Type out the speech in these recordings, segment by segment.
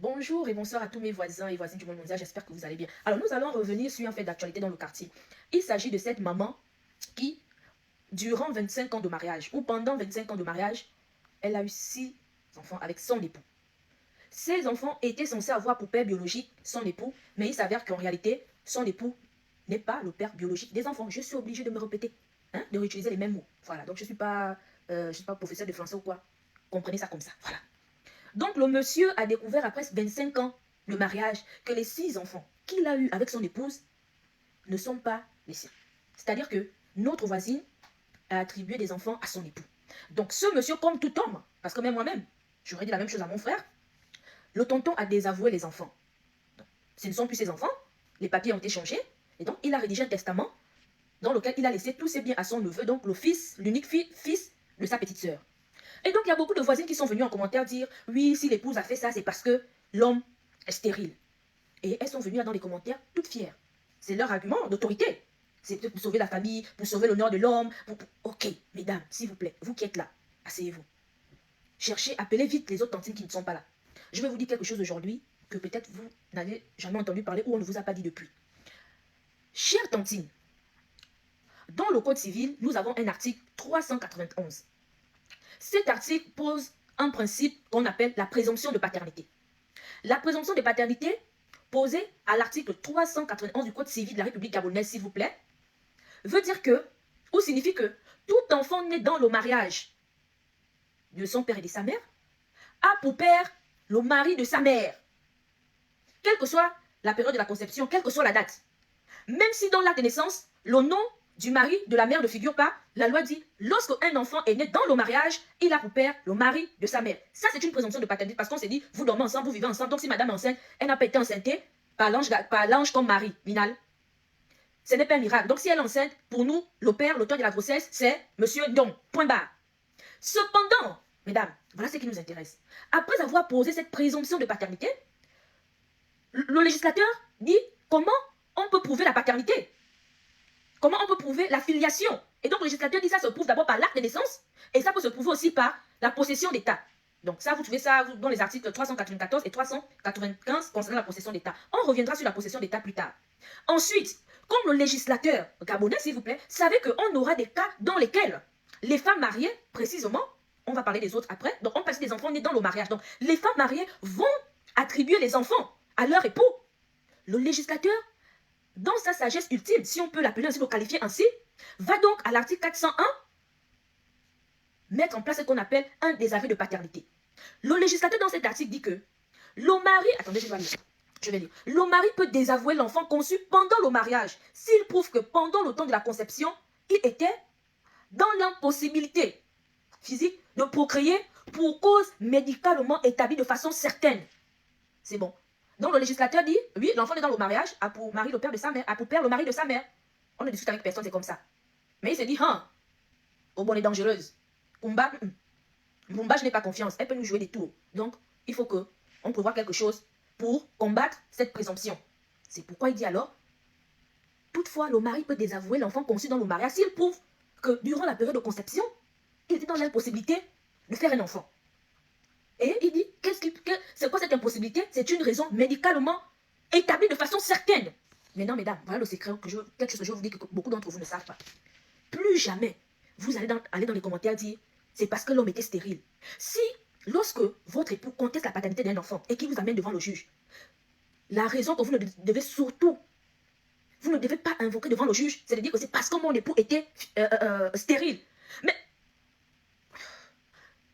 Bonjour et bonsoir à tous mes voisins et voisines du monde mondial, j'espère que vous allez bien. Alors nous allons revenir sur un fait d'actualité dans le quartier. Il s'agit de cette maman qui, durant 25 ans de mariage, ou pendant 25 ans de mariage, elle a eu 6 enfants avec son époux. Ces enfants étaient censés avoir pour père biologique son époux, mais il s'avère qu'en réalité, son époux n'est pas le père biologique des enfants. Je suis obligée de me répéter, de réutiliser les mêmes mots. Voilà, donc je suis pas professeur de français ou quoi. Comprenez ça comme ça, voilà. Donc le monsieur a découvert après 25 ans de mariage que les 6 enfants qu'il a eus avec son épouse ne sont pas les siens. C'est-à-dire que notre voisine a attribué des enfants à son époux. Donc ce monsieur, comme tout homme, parce que même moi-même, j'aurais dit la même chose à mon frère, le tonton a désavoué les enfants. Donc, ce ne sont plus ses enfants, les papiers ont été changés, et donc il a rédigé un testament dans lequel il a laissé tous ses biens à son neveu, donc le fils, l'unique fils de sa petite sœur. Et donc, il y a beaucoup de voisines qui sont venues en commentaire dire « Oui, si l'épouse a fait ça, c'est parce que l'homme est stérile. » Et elles sont venues dans les commentaires toutes fières. C'est leur argument d'autorité. C'est pour sauver la famille, pour sauver l'honneur de l'homme. Ok, mesdames, s'il vous plaît, vous qui êtes là, asseyez-vous. Cherchez, appelez vite les autres tantines qui ne sont pas là. Je vais vous dire quelque chose aujourd'hui que peut-être vous n'avez jamais entendu parler ou on ne vous a pas dit depuis. Chère tantine, dans le Code civil, nous avons un article 391. Cet article pose un principe qu'on appelle la présomption de paternité. La présomption de paternité, posée à l'article 391 du Code civil de la République gabonaise, s'il vous plaît, veut dire que, ou signifie que, tout enfant né dans le mariage de son père et de sa mère a pour père le mari de sa mère. Quelle que soit la période de la conception, quelle que soit la date. Même si dans l'acte de naissance, le nom du mari de la mère ne figure pas, la loi dit, lorsque un enfant est né dans le mariage, il a pour père le mari de sa mère. Ça, c'est une présomption de paternité parce qu'on s'est dit, vous dormez ensemble, vous vivez ensemble. Donc, si madame est enceinte, elle n'a pas été enceintée par l'ange comme mari, Minal. Ce n'est pas un miracle. Donc, si elle est enceinte, pour nous, le père, l'auteur de la grossesse, c'est monsieur Don. Point barre. Cependant, mesdames, voilà ce qui nous intéresse. Après avoir posé cette présomption de paternité, le législateur dit comment on peut prouver la paternité. Comment on peut prouver la filiation? Et donc, le législateur dit ça se prouve d'abord par l'acte de naissance et ça peut se prouver aussi par la possession d'État. Donc, ça, vous trouvez ça dans les articles 394 et 395 concernant la possession d'État. On reviendra sur la possession d'État plus tard. Ensuite, comme le législateur gabonais, s'il vous plaît, savait qu'on aura des cas dans lesquels les femmes mariées, précisément, on va parler des autres après, donc on passe des enfants nés dans le mariage. Donc, les femmes mariées vont attribuer les enfants à leur époux. Le législateur, dans sa sagesse ultime, si on peut l'appeler ainsi, le qualifier ainsi, va donc à l'article 401 mettre en place ce qu'on appelle un désaveu de paternité. Le législateur dans cet article dit que le mari, attendez, je vais lire. Le mari peut désavouer l'enfant conçu pendant le mariage s'il prouve que pendant le temps de la conception, il était dans l'impossibilité physique de procréer pour cause médicalement établie de façon certaine. C'est bon. Donc le législateur dit, oui, l'enfant est dans le mariage, a pour mari le père de sa mère, a pour père le mari de sa mère. On ne discute avec personne, c'est comme ça. Mais il se dit, au bon est dangereuse. Kumba, je n'ai pas confiance, elle peut nous jouer des tours. Donc, il faut qu'on prévoie quelque chose pour combattre cette présomption. C'est pourquoi il dit alors, toutefois, le mari peut désavouer l'enfant conçu dans le mariage s'il prouve que durant la période de conception, il était dans l'impossibilité de faire un enfant. Et il dit, c'est quoi cette impossibilité? C'est une raison médicalement établie de façon certaine. Maintenant, mesdames, voilà le secret, quelque chose que je vous dis que beaucoup d'entre vous ne savent pas. Plus jamais, vous allez aller dans les commentaires dire, c'est parce que l'homme était stérile. Si, lorsque votre époux conteste la paternité d'un enfant et qu'il vous amène devant le juge, la raison que vous ne devez surtout, vous ne devez pas invoquer devant le juge, c'est de dire que c'est parce que mon époux était stérile. Mais,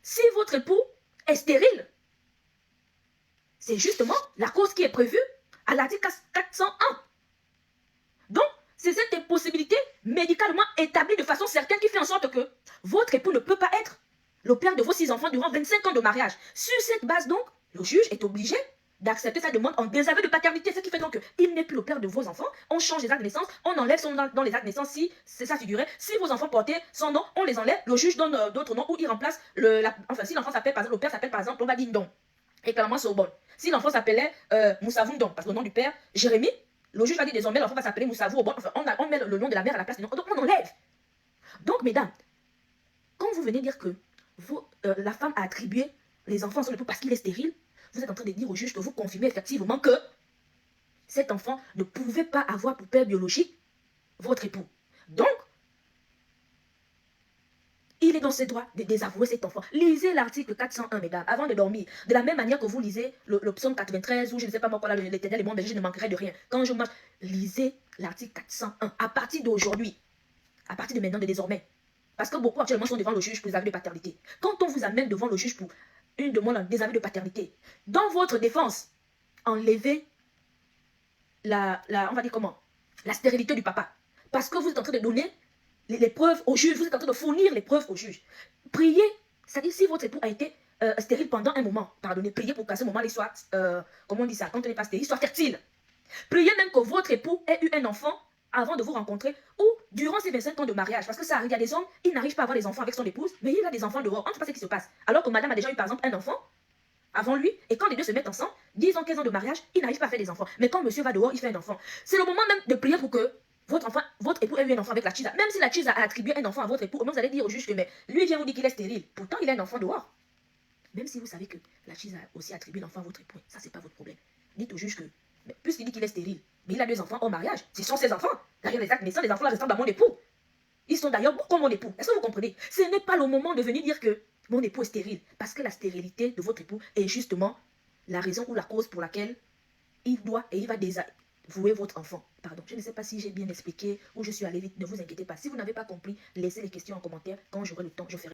si votre époux est stérile, c'est justement la cause qui est prévue à l'article 401. Donc, c'est cette impossibilité médicalement établie de façon certaine qui fait en sorte que votre époux ne peut pas être le père de vos 6 enfants durant 25 ans de mariage. Sur cette base donc, le juge est obligé d'accepter sa demande en désaveu de paternité, ce qui fait donc qu'il n'est plus le père de vos enfants, on change les actes de naissance, on enlève son nom dans les actes de naissance si c'est ça figurait, si vos enfants portaient son nom, on les enlève, le juge donne d'autres noms ou il remplace, enfin si l'enfant s'appelle par exemple, le père s'appelle par exemple, on va dire Ndong, et clairement c'est au bon. Si l'enfant s'appelait Moussavou Ndong, parce que le nom du père, Jérémie, le juge va dire désormais l'enfant va s'appeler Moussavou au bon, enfin on met le nom de la mère à la place du nom, donc on enlève. Donc mesdames, quand vous venez dire que la femme a attribué les enfants à son époux parce qu'il est stérile, vous êtes en train de dire au juge que vous confirmez effectivement que cet enfant ne pouvait pas avoir pour père biologique votre époux. Donc, il est dans ses droits de désavouer cet enfant. Lisez l'article 401, mesdames, avant de dormir. De la même manière que vous lisez le psaume 93, ou je ne sais pas moi quoi, l'Éternel est mon berger, je ne manquerai de rien. Quand je marche, lisez l'article 401. À partir d'aujourd'hui, à partir de maintenant, de désormais. Parce que beaucoup actuellement sont devant le juge pour des avis de paternité. Quand on vous amène devant le juge pour une demande des avis de paternité, dans votre défense, enlevez on va dire comment, la stérilité du papa. Parce que vous êtes en train de donner les preuves au juge, vous êtes en train de fournir les preuves au juge. Priez, c'est-à-dire si votre époux a été stérile pendant un moment, pardonnez, priez pour qu'à ce moment il soit, comment on dit ça, quand on n'est pas stérile, il soit fertile. Priez même que votre époux ait eu un enfant avant de vous rencontrer ou durant ces 25 ans de mariage. Parce que ça arrive, il y a des hommes, ils n'arrivent pas à avoir des enfants avec son épouse, mais il a des enfants dehors. On ne sait pas ce qui se passe. Alors que madame a déjà eu par exemple un enfant avant lui, et quand les deux se mettent ensemble, 10 ans, 15 ans de mariage, ils n'arrivent pas à faire des enfants. Mais quand monsieur va dehors, il fait un enfant. C'est le moment même de prier pour que votre époux ait eu un enfant avec la chisa. Même si la chisa a attribué un enfant à votre époux, vous allez dire au juge que mais lui vient vous dire qu'il est stérile. Pourtant, il a un enfant dehors. Même si vous savez que la chisa a aussi attribué l'enfant à votre époux, ça, c'est pas votre problème. Dites au juge que, puisqu'il dit qu'il est stérile, mais il a 2 enfants au mariage, ce sont ses enfants. D'ailleurs, les actes naissants, les enfants là ressemblent à mon époux. Ils sont d'ailleurs comme mon époux. Est-ce que vous comprenez? Ce n'est pas le moment de venir dire que mon époux est stérile. Parce que la stérilité de votre époux est justement la raison ou la cause pour laquelle il doit et il va désavouer votre enfant. Pardon, je ne sais pas si j'ai bien expliqué ou je suis allé vite. Ne vous inquiétez pas. Si vous n'avez pas compris, laissez les questions en commentaire. Quand j'aurai le temps, je ferai.